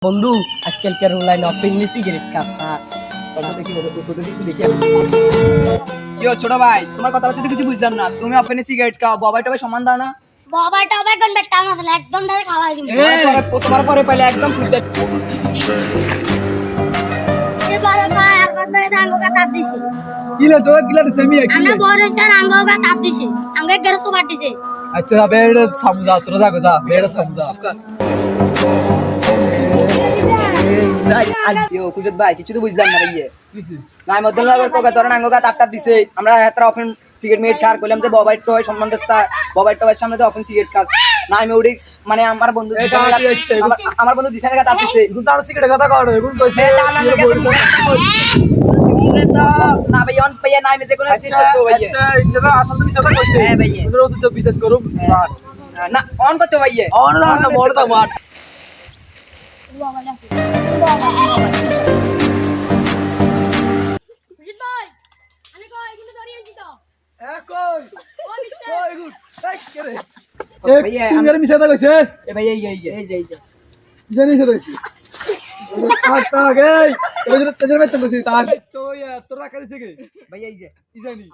বন্ধু আজকালকার online অফিং cigarette খাচ্ছা ছোট ভাই তোমার কথা বলতে কিছু বুঝলাম না। তুমি ওপেনে সিগারেট খাও, বাবাই টবাই সম্মান দাও না। বাবা টবে কোন বেটা মাসলে একদম ধরে খাওয়াই দিমু তোমার পরে পাইলে একদম ফুলতে এবারে ভাই আর কত রাঙ্গো কা তাপ দিছি কিলে তো কিলে সেমি কি আমরা বড় সে রাঙ্গো কা তাপ দিছি আমাকে গের সুবাট দিছে আচ্ছা বেড সমঝা তোরা যাগো যা বেড সমঝা কুজত ভাই কিছু তো বুঝলাম না ভাইয়ে। না আমি মধ্যনগর কোকা ধরেন আঙ্গা তাপটা দিছে আমরা এতটা অফেন সিগারেট মেট খার কইলাম যে বাবাই টয় সম্বন্ধে বাবাই টয়ের সামনে তো অফেন সিগারেট খাস না আমি ওডি মানে আমার বন্ধু আমার বন্ধু দিশানের কাছে তাপ দিছে এখন তার সিগারেট কথা কও এখন কইছে না ভাই অন পাইয়া না আমি যে কোনো জিনিস করতে ভাইয়ে। আচ্ছা এটা আসল তুমি সেটা কইছে হ্যাঁ ভাইয়ে তোমরা তো বিশ্বাস করো না অন করতে ভাইয়ে অন না বড় তো মাঠ বাবা না বুঝিত ভাই আমি কই এগুলো ধরে আনছি তো এ কই ও মিস্টার কই গুড এই করে এ তুমি মিছা কথা কইছে এ ভাই এই জানি সেটা কইছে আস্তা গই তেজের মেতে কইছি তার তো তোরা কাছে কে ভাই এই যে জানি